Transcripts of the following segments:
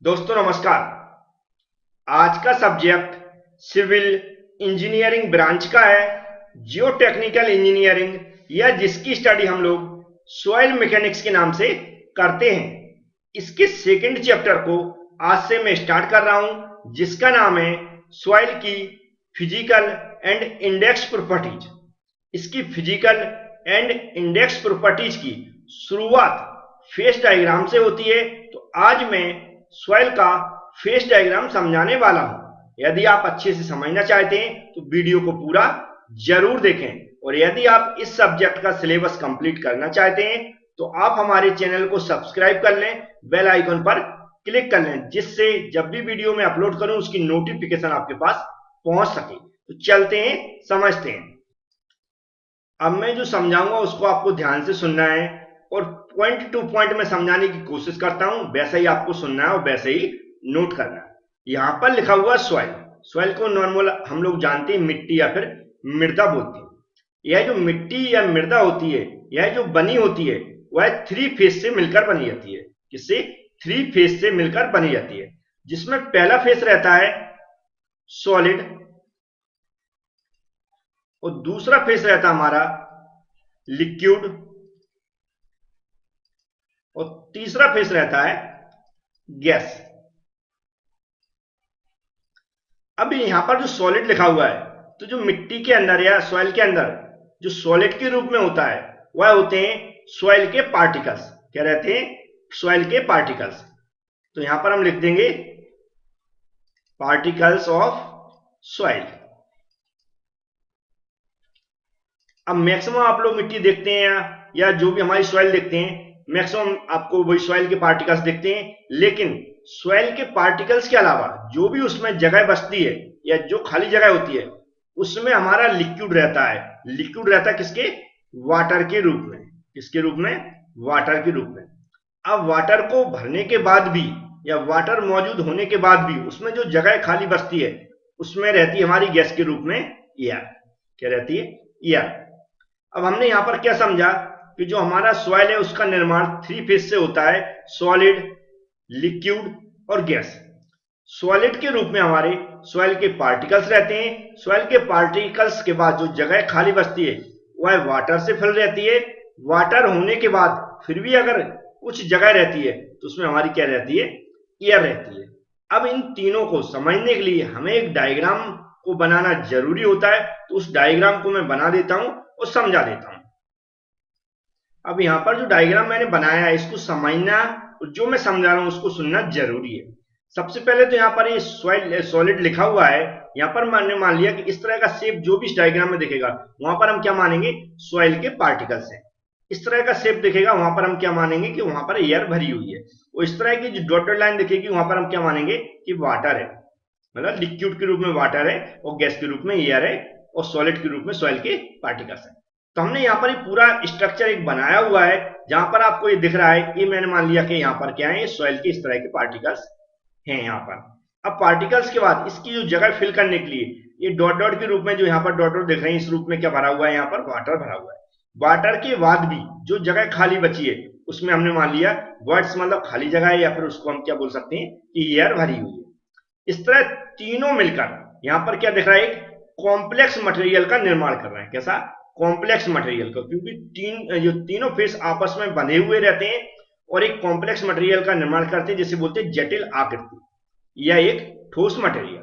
दोस्तों नमस्कार। आज का सब्जेक्ट सिविल इंजीनियरिंग ब्रांच का है, जियो टेक्निकल इंजीनियरिंग, या जिसकी स्टडी हम लोग सॉइल मैकेनिक्स के नाम से करते हैं। इसके सेकंड चैप्टर को आज से मैं स्टार्ट कर रहा हूं, जिसका नाम है सॉइल की फिजिकल एंड इंडेक्स प्रॉपर्टीज। इसकी फिजिकल एंड इंडेक्स प्रॉपर्टीज की शुरुआत फेस डायग्राम से होती है। तो आज मैं सॉइल का फेस डायग्राम समझाने वाला हूं। यदि आप अच्छे से समझना चाहते हैं तो वीडियो को पूरा जरूर देखें, और यदि आप इस सब्जेक्ट का सिलेबस कंप्लीट करना चाहते हैं तो आप हमारे चैनल को सब्सक्राइब कर लें, बेल आइकन पर क्लिक कर लें, जिससे जब भी वीडियो में अपलोड करूं उसकी नोटिफिकेशन आपके पास पहुंच सके। तो चलते हैं, समझते हैं। अब मैं जो समझाऊंगा उसको आपको ध्यान से सुनना है, और पॉइंट टू पॉइंट में समझाने की कोशिश करता हूं, वैसे ही आपको सुनना है और वैसे ही नोट करना है। यहां पर लिखा हुआ सॉइल। सॉइल को नॉर्मल हम लोग जानते हैं मिट्टी या फिर मृदा बोलते हैं। यह जो मिट्टी या मृदा होती है, यह जो बनी होती है वह थ्री फेज से मिलकर बनी जाती है। किससे? थ्री फेज से मिलकर बनी जाती है, जिसमें पहला फेज रहता है सॉलिड, और दूसरा फेज रहता हमारा लिक्विड, और तीसरा फेज रहता है गैस। अब यहां पर जो सॉलिड लिखा हुआ है, तो जो मिट्टी के अंदर या सॉइल के अंदर जो सॉलिड के रूप में होता है वह होते हैं सॉइल के पार्टिकल्स। क्या रहते हैं? सॉइल के पार्टिकल्स। तो यहां पर हम लिख देंगे पार्टिकल्स ऑफ सॉइल। अब मैक्सिमम आप लोग मिट्टी देखते हैं या जो भी हमारी सॉइल देखते हैं, मैक्सिमम आपको वही सॉइल के पार्टिकल्स दिखते हैं। लेकिन सॉइल के पार्टिकल्स के अलावा जो भी उसमें जगह बचती है या जो खाली जगह होती है, उसमें हमारा लिक्विड रहता है। लिक्विड रहता है किसके? वाटर के रूप में। किसके रूप में? वाटर के रूप में। अब वाटर को भरने के बाद भी या वाटर मौजूद होने के बाद भी उसमें जो जगह खाली बचती है, उसमें रहती है हमारी गैस के रूप में एयर। क्या रहती है? एयर। अब हमने यहां पर क्या समझा कि जो हमारा सॉइल है उसका निर्माण थ्री फेज से होता है, सॉलिड, लिक्विड और गैस। सॉलिड के रूप में हमारे सॉइल के पार्टिकल्स रहते हैं। सॉइल के पार्टिकल्स के बाद जो जगह खाली बचती है वह वाटर से फिल रहती है। वाटर होने के बाद फिर भी अगर कुछ जगह रहती है तो उसमें हमारी क्या रहती है? एयर रहती है। अब इन तीनों को समझने के लिए हमें एक डायग्राम को बनाना जरूरी होता है, तो उस डायग्राम को मैं बना देता हूं और समझा देता हूं। अब यहां पर जो डायग्राम मैंने बनाया है इसको समझना, और जो मैं समझा रहा हूं उसको सुनना जरूरी है। सबसे पहले तो यहाँ पर ये सॉलिड लिखा हुआ है, यहाँ पर मैंने मान लिया कि इस तरह का शेप जो भी इस डायग्राम में दिखेगा वहां पर हम क्या मानेंगे? सॉइल के पार्टिकल्स हैं। इस तरह का शेप दिखेगा वहां पर हम क्या मानेंगे? कि वहां पर एयर भरी हुई है। और इस तरह की जो डॉटेड लाइन दिखेगी वहां पर हम क्या मानेंगे? कि वाटर है। मतलब लिक्विड के रूप में वाटर है, और गैस के रूप में एयर है, और सॉलिड के रूप में सॉइल के पार्टिकल्स है। तो हमने यहाँ पर पूरा स्ट्रक्चर एक बनाया हुआ है, जहां पर आपको ये दिख रहा है। ये मैंने मान लिया कि यहाँ पर क्या है? सॉइल के इस तरह के पार्टिकल्स हैं यहाँ पर। अब पार्टिकल्स के बाद इसकी जो जगह फिल करने के लिए ये डॉट डॉट के रूप में जो यहाँ पर डॉट डॉट दिख रहे हैं, इस रूप में क्या भरा हुआ है? यहाँ पर वाटर भरा हुआ है। वाटर के बाद भी जो जगह खाली बची है उसमें हमने मान लिया वर्ड्स मतलब खाली जगह है, या फिर उसको हम क्या बोल सकते हैं कि एयर भरी हुई है। इस तरह तीनों मिलकर यहाँ पर क्या दिख रहा है? एक कॉम्प्लेक्स मटेरियल का निर्माण कर रहे हैं। कैसा? कॉम्प्लेक्स मटेरियल का, क्योंकि जो तीनों फेस आपस में बंधे हुए रहते हैं और एक कॉम्प्लेक्स मटेरियल का निर्माण करते हैं, जिसे बोलते हैं जटिल आकृति या एक ठोस मटेरियल।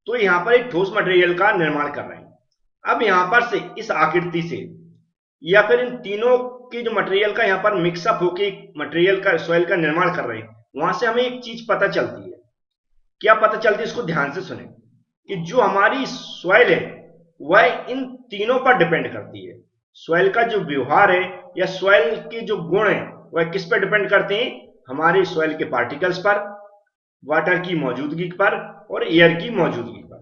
तो यहाँ पर एक ठोस मटेरियल का निर्माण कर रहे हैं। अब यहाँ पर से इस आकृति से या फिर इन तीनों के जो मटेरियल का यहाँ पर मिक्सअप होकर मटेरियल का सॉइल का निर्माण कर रहे हैं, वहां से हमें एक चीज पता चलती है। क्या पता चलती है? इसको ध्यान से सुने कि जो हमारी सॉइल है वह इन तीनों पर डिपेंड करती है। सॉइल का जो व्यवहार है या सॉइल के जो गुण है वह किस पर डिपेंड करते हैं? हमारे सॉइल के पार्टिकल्स पर, वाटर की मौजूदगी पर, और एयर की मौजूदगी पर।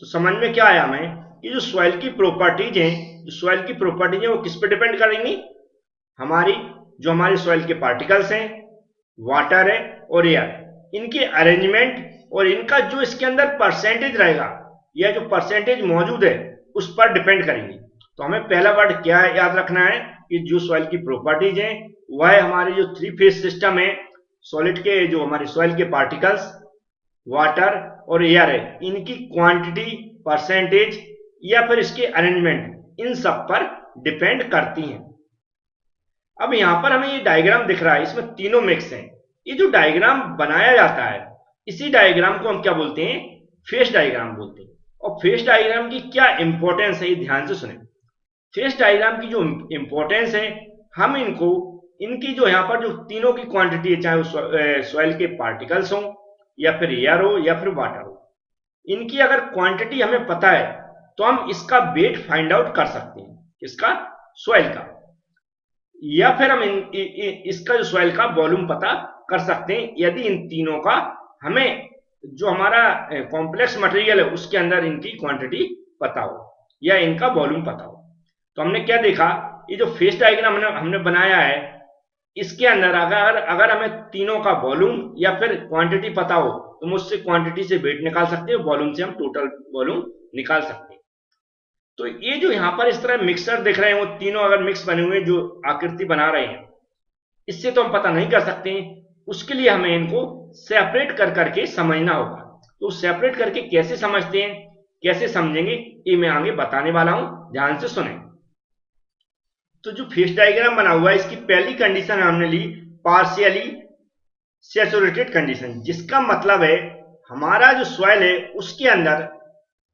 तो समझ में क्या आया हमें कि जो सॉइल की प्रॉपर्टीज हैं, जो सॉइल की प्रॉपर्टीज हैं वो किस पर डिपेंड करेंगी? हमारी जो हमारे सॉइल के पार्टिकल्स हैं, वाटर है और एयर, इनके अरेंजमेंट और इनका जो इसके अंदर परसेंटेज रहेगा या जो परसेंटेज मौजूद है उस पर डिपेंड करेंगे। तो हमें पहला वर्ड क्या याद रखना है कि जो सॉइल की प्रॉपर्टीज हैं वह हमारे जो थ्री फेज सिस्टम है सॉलिड के जो हमारे सॉइल के पार्टिकल्स, वाटर और एयर है, इनकी क्वांटिटी, परसेंटेज या फिर इसके अरेंजमेंट, इन सब पर डिपेंड करती हैं। अब यहां पर हमें ये डायग्राम दिख रहा है, इसमें तीनों मिक्स हैं। ये जो डायग्राम बनाया जाता है, इसी डायग्राम को हम क्या बोलते हैं? फेस डायग्राम बोलते हैं। और फेस डायग्राम की क्या इंपॉर्टेंस है, ये ध्यान से सुने। फेस डायग्राम की जो इंपॉर्टेंस है, हम इनकी जो यहाँ पर जो तीनों की क्वांटिटी है, चाहे वो सॉइल के पार्टिकल्स हो या फिर एयर हो या फिर वाटर हो, इनकी अगर क्वांटिटी हमें पता है तो हम इसका वेट फाइंड आउट कर सकते हैं, इसका सॉइल का, या फिर हम इसका जो सॉइल का वॉल्यूम पता कर सकते हैं, यदि इन तीनों का हमें जो हमारा कॉम्प्लेक्स मटेरियल है उसके अंदर इनकी क्वांटिटी पता हो या इनका वॉल्यूम पता हो। तो हमने क्या देखा, ये जो फेस डायग्राम हमने बनाया है, इसके अंदर अगर हमें तीनों का वॉल्यूम या फिर क्वांटिटी पता हो तो हम उससे क्वांटिटी से वेट निकाल सकते हैं, वॉल्यूम से हम टोटल वॉल्यूम निकाल सकते हैं। तो ये जो यहाँ पर इस तरह मिक्सर दिख रहे हैं, वो तीनों अगर मिक्स बने हुए जो आकृति बना रहे हैं, इससे तो हम पता नहीं कर सकते हैं। उसके लिए हमें इनको सेपरेट कर करके समझना होगा। तो सेपरेट करके कैसे समझते हैं, कैसे समझेंगे, ये मैं आगे बताने वाला हूं, ध्यान से सुने। तो जो फेस डायग्राम बना हुआ है, इसकी पहली कंडीशन हमने ली पार्शियली सैचुरेटेड कंडीशन, जिसका मतलब है हमारा जो सॉइल है उसके अंदर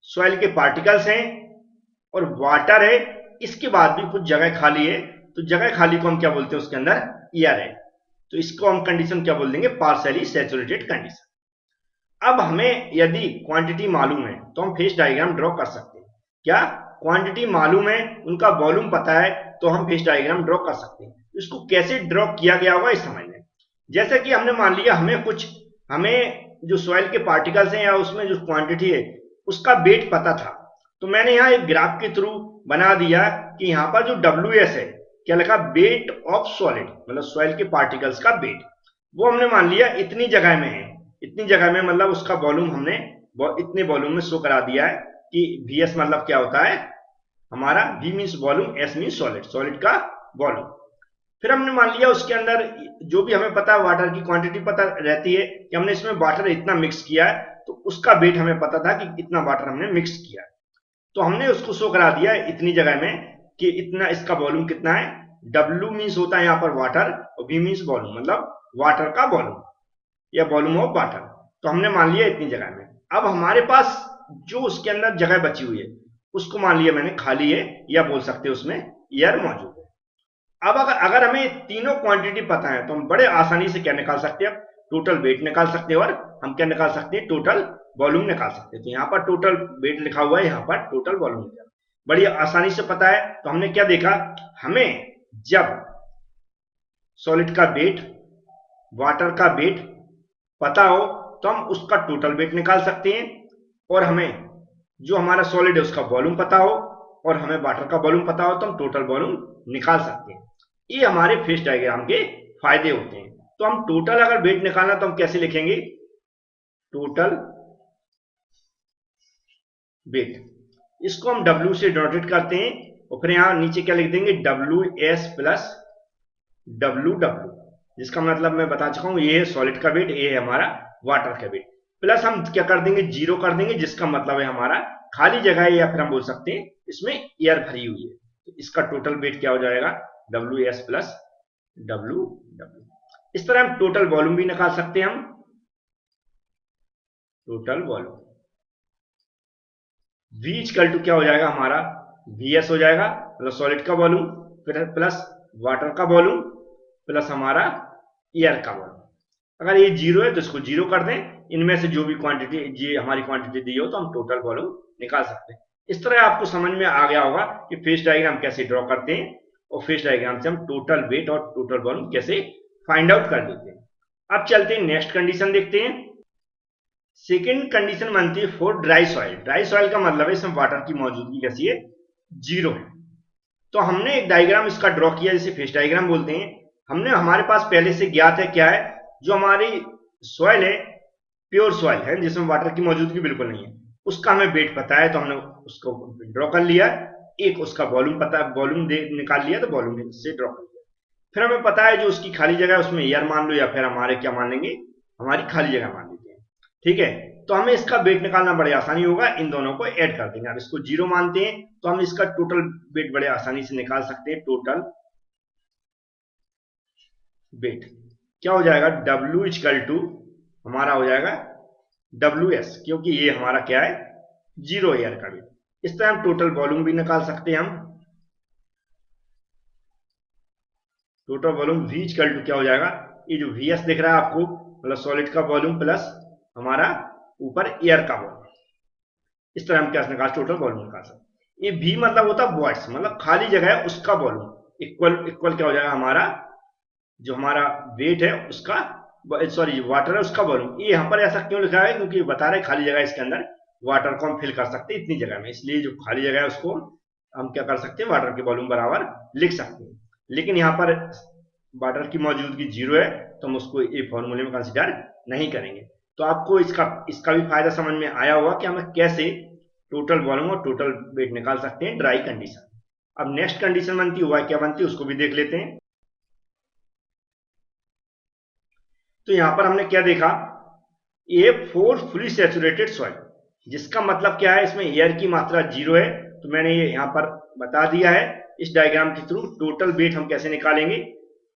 सॉइल के पार्टिकल्स हैं और वाटर है, इसके बाद भी कुछ जगह खाली है। तो जगह खाली को हम क्या बोलते हैं, उसके अंदर एयर है, तो इसको हम कंडीशन क्या बोल देंगे, पार्शियली सैचुरेटेड कंडीशन। अब हमें यदि क्वांटिटी मालूम है तो हम फेस डायग्राम ड्रॉ कर सकते हैं। क्या क्वांटिटी मालूम है, उनका वॉल्यूम पता है, तो हम फेस डायग्राम ड्रॉ कर सकते हैं। इसको कैसे ड्रॉ किया गया होगा, इस समझ लें। जैसे कि हमने मान लिया हमें जो सॉइल के पार्टिकल्स हैं या उसमें जो क्वांटिटी है उसका वेट पता था, तो मैंने यहाँ एक ग्राफ के थ्रू बना दिया कि यहाँ पर जो WS है, क्या लिखा, वेट ऑफ सॉलिड, मतलब सॉइल के पार्टिकल्स का वेट, वो हमने मान लिया इतनी जगह में है। इतनी जगह में मतलब उसका वॉल्यूम हमने इतने वॉल्यूम में शो करा दिया है कि VS मतलब क्या होता है हमारा, V means volume, S means solid, solid का वॉल्यूम। फिर हमने मान लिया उसके अंदर जो भी हमें पता है, वाटर की क्वांटिटी पता रहती है कि हमने इसमें वाटर इतना मिक्स किया है, तो उसका वेट हमें पता था कि इतना वाटर हमने मिक्स किया है, तो हमने उसको शो करा दिया इतनी जगह में कि इतना इसका वॉल्यूम कितना है। W मीन्स होता है यहाँ पर वाटर और V मीन्स वॉल्यूम, मतलब वाटर का वॉल्यूम या वॉल्यूम ऑफ वाटर। तो हमने मान लिया इतनी जगह में। अब हमारे पास जो उसके अंदर जगह बची हुई है उसको मान लिया मैंने खाली है, या बोल सकते हैं उसमें एयर मौजूद है। अब अगर हमें तीनों क्वांटिटी पता है तो हम बड़े आसानी से क्या निकाल सकते हैं, टोटल वेट निकाल सकते हैं, और हम क्या निकाल सकते हैं, टोटल वॉल्यूम निकाल सकते हैं। तो यहाँ पर टोटल वेट लिखा हुआ है, यहाँ पर टोटल वॉल्यूम बड़ी आसानी से पता है। तो हमने क्या देखा, हमें जब सॉलिड का वेट, वाटर का वेट पता हो तो हम उसका टोटल वेट निकाल सकते हैं, और हमें जो हमारा सॉलिड है उसका वॉल्यूम पता हो और हमें वाटर का वॉल्यूम पता हो तो हम टोटल वॉल्यूम निकाल सकते हैं। ये हमारे फेस डायग्राम के फायदे होते हैं। तो हम टोटल अगर वेट निकालना तो हम कैसे लिखेंगे, टोटल वेट, इसको हम W से डिनोटेट करते हैं, और फिर यहां नीचे क्या लिख देंगे, WS प्लस WW, जिसका मतलब मैं बता चुका हूं, ये है सॉलिड का वेट, ये है हमारा वाटर का वेट, प्लस हम क्या कर देंगे, 0 कर देंगे, जिसका मतलब है हमारा खाली जगह है, या फिर हम बोल सकते हैं इसमें एयर भरी हुई है। तो इसका टोटल वेट क्या हो जाएगा, WS प्लस WW। इस तरह हम टोटल वॉल्यूम भी निकाल सकते हैं। हम total volume V equal to क्या हो जाएगा हमारा, VS हो जाएगा, मतलब सॉलिड का वॉल्यूम, फिर प्लस वाटर का वॉल्यूम, प्लस हमारा एयर का वॉल्यूम। अगर ये 0 है तो इसको 0 कर दें, इनमें से जो भी क्वांटिटी हमारी क्वांटिटी दी हो तो हम टोटल वॉल्यूम निकाल सकते हैं। इस तरह आपको समझ में आ गया होगा कि फेस डायग्राम कैसे ड्रॉ करते हैं, और फेस डायग्राम से हम टोटल वेट और टोटल वॉल्यूम कैसे फाइंड आउट कर देते हैं। अब चलते हैं नेक्स्ट कंडीशन देखते हैं। सेकेंड कंडीशन बनती है for dry soil. Dry soil का मतलब है इसमें वाटर की मौजूदगी कैसी है, 0 है। तो हमने एक डायग्राम इसका ड्रॉ किया, जिसे फेस डायग्राम बोलते हैं। हमने, हमारे पास पहले से ज्ञात है क्या है, जो हमारी सॉइल है प्योर सॉइल है जिसमें वाटर की मौजूदगी बिल्कुल नहीं है, उसका हमें वेट पता है, तो हमने उसको ड्रॉ कर लिया। एक उसका वॉल्यूम पता, वॉल्यूम निकाल लिया, तो वॉल्यूम से ड्रॉ कर लिया। फिर हमें पता है जो उसकी खाली जगह है उसमें एयर मान लो, या फिर हमारे क्या मान लेंगे, हमारी खाली जगह मान लेते हैं। ठीक है, तो हमें इसका वेट निकालना बड़े आसानी होगा, इन दोनों को ऐड कर देंगे। अब इसको 0 मानते हैं तो हम इसका टोटल वेट बड़े आसानी से निकाल सकते हैं। टोटल वेट क्या हो जाएगा, W इक्वल टू हमारा हो जाएगा WS, क्योंकि ये हमारा क्या है, 0 एयर का वेट। इस तरह हम टोटल वॉल्यूम भी निकाल सकते हैं। हम total volume V equal to क्या हो जाएगा, ये जो VS दिख रहा है आपको, मतलब सॉलिड का वॉल्यूम प्लस हमारा ऊपर एयर का वॉल्यूम। इस तरह हम क्या निकाल, टोटल वॉल्यूम निकाल सकते हैं। ये V मतलब होता है वॉइड्स, मतलब खाली जगह है उसका वॉल्यूम, इक्वल क्या हो जाएगा, हमारा जो हमारा वेट है उसका, सॉरी वाटर है उसका वॉल्यूम। ये यहाँ पर ऐसा क्यों लिखा है, क्योंकि बता रहे खाली जगह इसके अंदर वाटर को हम फिल कर सकते हैं इतनी जगह में, इसलिए जो खाली जगह है उसको हम क्या कर सकते हैं, वाटर के वॉल्यूम बराबर लिख सकते हैं। लेकिन यहाँ पर वाटर की मौजूदगी 0 है तो हम उसको ये फॉर्मूले में कंसिडर नहीं करेंगे। तो आपको इसका भी फायदा समझ में आया होगा कि हमें कैसे टोटल वॉल्यूम और टोटल वेट निकाल सकते हैं ड्राई कंडीशन। अब नेक्स्ट कंडीशन बनती हुआ क्या बनती है उसको भी देख लेते हैं। तो यहां पर हमने क्या देखा, ये 4 फुली सैचुरेटेड सॉइल, जिसका मतलब क्या है, इसमें एयर की मात्रा 0 है। तो मैंने ये यहां पर बता दिया है इस डायग्राम के थ्रू। टोटल वेट हम कैसे निकालेंगे,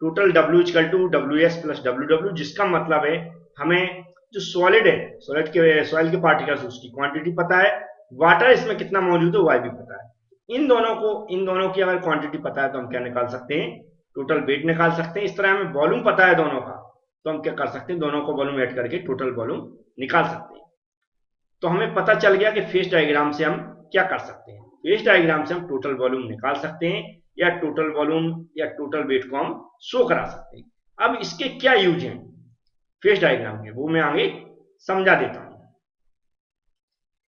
total W equal to WS plus WW, जिसका मतलब है हमें जो सॉलिड है, सॉइल के पार्टिकल्स उसकी क्वांटिटी पता है, वाटर इसमें कितना मौजूद है वह भी पता है। इन दोनों की अगर क्वांटिटी पता है तो हम क्या निकाल सकते हैं, टोटल वेट निकाल सकते हैं। इस तरह हमें वॉल्यूम पता है दोनों का, तो हम क्या कर सकते हैं, दोनों को वॉल्यूम ऐड करके टोटल वॉल्यूम निकाल सकते हैं। तो हमें पता चल गया कि फेस डायग्राम से हम क्या कर सकते हैं। फेस डायग्राम से हम टोटल वॉल्यूम निकाल सकते हैं, या टोटल वॉल्यूम या टोटल वेट को हम शो करा सकते हैं। अब इसके क्या यूज हैं फेस डायग्राम के, वो मैं आगे समझा देता हूं।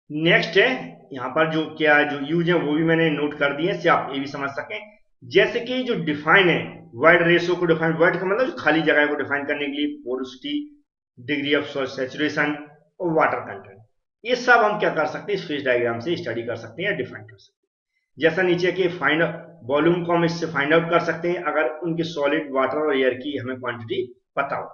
नेक्स्ट है यहां पर जो क्या जो यूज है वो भी मैंने नोट कर दिए, इससे आप ये भी समझ सकें। जैसे कि जो डिफाइन है वाइड रेशियो को डिफाइन, वाइड का मतलब खाली जगह को डिफाइन करने के लिए पोरोसिटी, डिग्री ऑफ सैचुरेशन और वाटर कंटेंट, ये सब हम क्या कर सकते हैं, इस फेस डायग्राम से स्टडी कर सकते हैं या डिफाइन कर सकते हैं। जैसा नीचे के फाइंड वॉल्यूम को हम इससे फाइंड आउट कर सकते हैं अगर उनके सॉलिड, वाटर और एयर की हमें क्वांटिटी पता हो।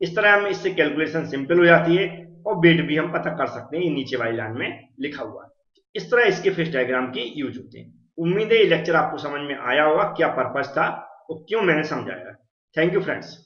इस तरह हम इससे कैलकुलेशन सिंपल हो जाती है, और वेट भी हम पता कर सकते हैं, नीचे वाली लाइन में लिखा हुआ है। इस तरह इसके फेस डायग्राम की यूज होते हैं। उम्मीद है ये लेक्चर आपको समझ में आया होगा, क्या पर्पस था और क्यों मैंने समझाया। Thank you friends.